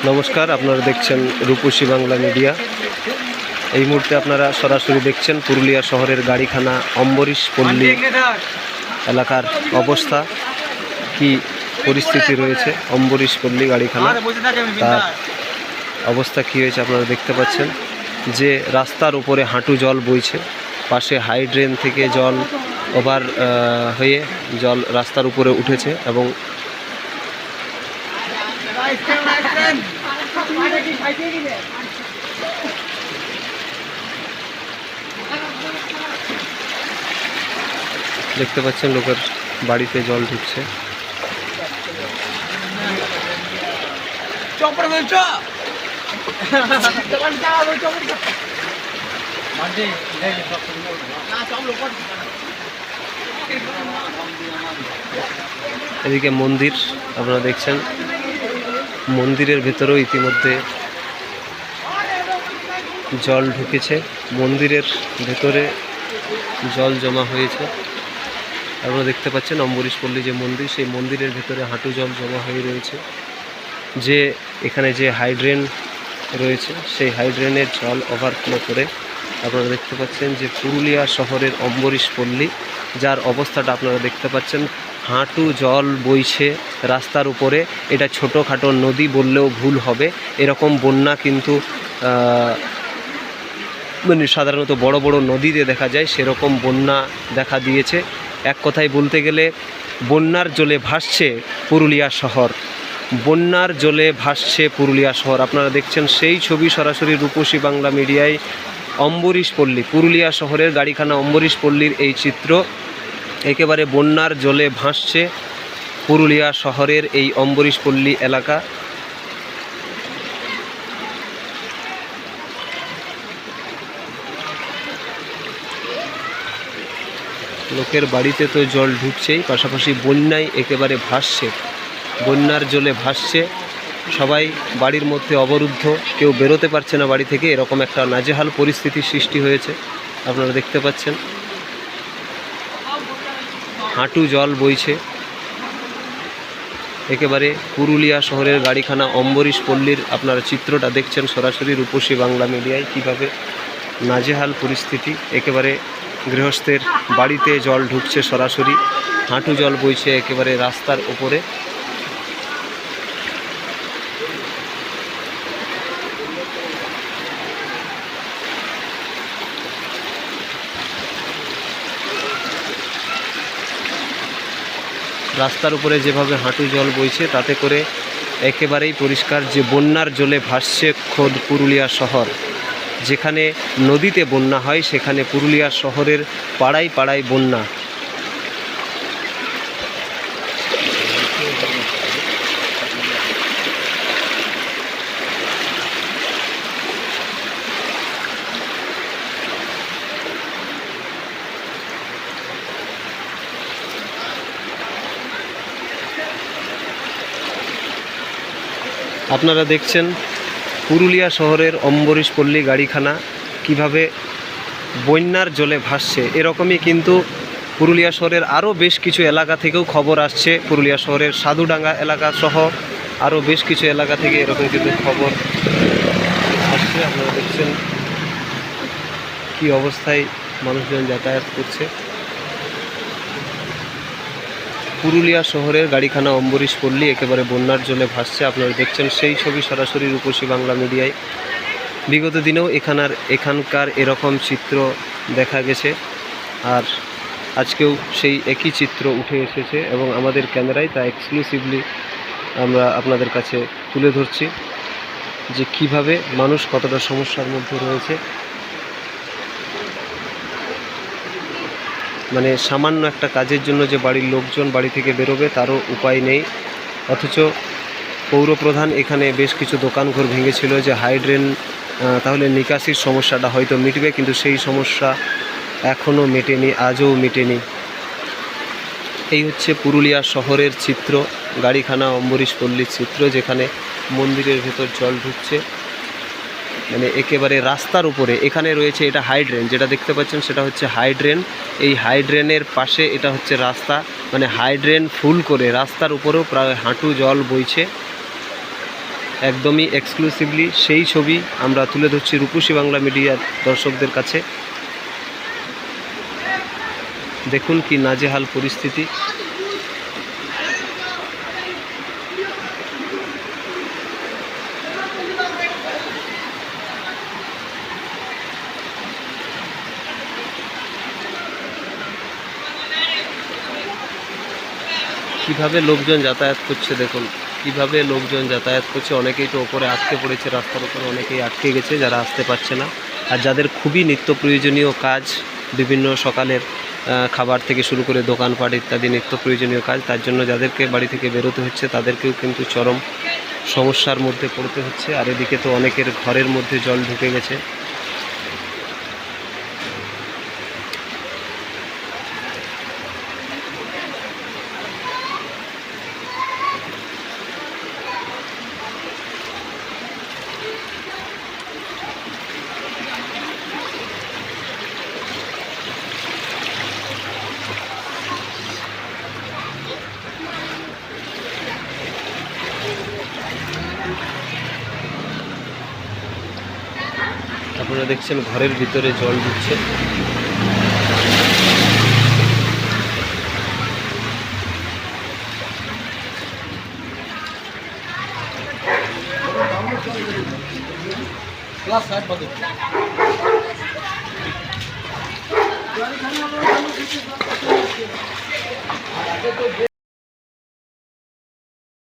নমস্কার, আপনারা দেখছেন রূপসী বাংলা মিডিয়া। এই মুহূর্তে আপনারা সরাসরি দেখছেন পুরুলিয়া শহরের গাড়িখানা অম্বরীশ পল্লী এলাকার অবস্থা, কি পরিস্থিতি রয়েছে অম্বরীশ পল্লী গাড়িখানা, তার অবস্থা কী হয়েছে আপনারা দেখতে পাচ্ছেন। যে রাস্তার উপরে হাঁটু জল বইছে, পাশে হাই ড্রেন থেকে জল ওভার হয়ে জল রাস্তার উপরে উঠেছে এবং দেখতে পাচ্ছেন লোকের বাড়িতে জল ঢুকছে। এদিকে মন্দির আপনারা দেখছেন, মন্দিরের ভেতরেও ইতিমধ্যে জল ঢুকেছে, মন্দিরের ভেতরে জল জমা হয়েছে। আপনারা দেখতে পাচ্ছেন অম্বরীশ পল্লী যে মন্দির, সেই মন্দিরের ভেতরে হাঁটু জল জমা হয়ে রয়েছে। যে এখানে যে হাইড্রেন রয়েছে, সেই হাইড্রেনের জল ওভারফ্লো করে আপনারা দেখতে পাচ্ছেন যে পুরুলিয়া শহরের অম্বরীশ পল্লী, যার অবস্থাটা আপনারা দেখতে পাচ্ছেন। হাঁটু জল বইছে রাস্তার উপরে। এটা ছোটোখাটো নদী বললেও ভুল হবে, এরকম বন্যা কিন্তু মানে সাধারণত বড় বড় নদীতে দেখা যায়, সেরকম বন্যা দেখা দিয়েছে। এক কথায় বলতে গেলে বন্যার জলে ভাসছে পুরুলিয়া শহর, বন্যার জলে ভাসছে পুরুলিয়া শহর। আপনারা দেখছেন সেই ছবি সরাসরি রূপসী বাংলা মিডিয়ায়। অম্বরীশ পল্লী, পুরুলিয়া শহরের গাড়িখানা অম্বরীশ পল্লীর এই চিত্র। একেবারে বন্যার জলে ভাসছে পুরুলিয়া শহরের এই অম্বরীশ পল্লী এলাকা। লোকের বাড়িতে তো জল ঢুকছেই, পাশাপাশি বন্যায় একেবারে ভাসছে, বন্যার জলে ভাসছে। সবাই বাড়ির মধ্যে অবরুদ্ধ, কেউ বেরোতে পারছে না বাড়ি থেকে, এরকম একটা নাজেহাল পরিস্থিতির সৃষ্টি হয়েছে। আপনারা দেখতে পাচ্ছেন হাঁটু জল বইছে। একেবারে পুরুলিয়া শহরের গাড়িখানা অম্বরীশ পল্লীর আপনারা চিত্রটা দেখছেন সরাসরি রূপসী বাংলা মিডিয়ায়, কীভাবে নাজেহাল পরিস্থিতি। একেবারে গৃহস্থের বাড়িতে জল ঢুকছে সরাসরি, হাঁটু জল বইছে একেবারে রাস্তার উপরে। রাস্তার উপরে যেভাবে হাঁটু জল বইছে, তাতে করে একেবারেই পরিষ্কার যে বন্যার জলে ভাসছে খোদ পুরুলিয়া শহর। যেখানে নদীতে বন্যা হয়, সেখানে পুরুলিয়া শহরের পাড়ায় পাড়ায় বন্যা। আপনারা দেখছেন পুরুলিয়া শহরের অম্বরীশ পল্লী গাড়িখানা কিভাবে বন্যার জলে ভাসছে। এরকমই কিন্তু পুরুলিয়া শহরের আরও বেশ কিছু এলাকা থেকেও খবর আসছে। পুরুলিয়া শহরের সাধুডাঙ্গা এলাকা সহ আরও বেশ কিছু এলাকা থেকে এরকম কিন্তু খবর আসছে। আপনারা দেখছেন কী অবস্থায় মানুষজন যাতায়াত করছে। পুরুলিয়া শহরের গাড়িখানা অম্বরীশ পল্লী একেবারে বন্যার জলে ভাসছে। আপনারা দেখছেন সেই ছবি সরাসরি রূপসী বাংলা মিডিয়ায়। বিগত দিনেও এখানকার এরকম চিত্র দেখা গেছে, আর আজকেও সেই একই চিত্র উঠে এসেছে এবং আমাদের ক্যামেরায় তা এক্সক্লুসিভলি আমরা আপনাদের কাছে তুলে ধরছি যে কিভাবে মানুষ কতটা সমস্যার মধ্যে রয়েছে। মানে সামান্য একটা কাজের জন্য যে বাড়ির লোকজন বাড়ি থেকে বেরোবে তারও উপায় নেই। অথচ পৌরপ্রধান এখানে বেশ কিছু দোকানঘর ভেঙেছিল যে হাইড্রেন তাহলে নিকাশির সমস্যাটা হয়তো মিটবে, কিন্তু সেই সমস্যা এখনও মেটেনি, আজও মেটেনি। এই হচ্ছে পুরুলিয়া শহরের চিত্র, গাড়িখানা অম্বরীশ পল্লীর চিত্র, যেখানে মন্দিরের ভেতর জল ঢুকছে মানে একেবারে রাস্তার উপরে। এখানে রয়েছে এটা হাইড্রেন, যেটা দেখতে পাচ্ছেন সেটা হচ্ছে হাইড্রেন। এই হাইড্রেনের পাশে এটা হচ্ছে রাস্তা, মানে হাইড্রেন ফুল করে রাস্তার উপরেও প্রায় হাঁটু জল বইছে। একদমই এক্সক্লুসিভলি সেই ছবি আমরা তুলে ধরছি রূপসী বাংলা মিডিয়ার দর্শকদের কাছে। দেখুন কি নাজেহাল পরিস্থিতি। কিভাবে লোকজন যাতায়াত করছে, দেখুন কিভাবে লোকজন যাতায়াত করছে। অনেকেই তো ওপরে আটকে পড়েছে, রাস্তার উপরে অনেকেই আটকে গেছে যারা আসতে পারছে না। আর যাদের খুবই নিত্য প্রয়োজনীয় কাজ, বিভিন্ন সকালের খাবার থেকে শুরু করে দোকানপাট ইত্যাদি নিত্য প্রয়োজনীয় কাজ, তার জন্য যাদেরকে বাড়ি থেকে বেরোতে হচ্ছে তাদেরকেও কিন্তু চরম সমস্যার মধ্যে পড়তে হচ্ছে। আর এদিকে তো অনেকের ঘরের মধ্যে জল ঢুকে গেছে। আপনারা দেখছেন ঘরের ভিতরে জল ঢুকছে।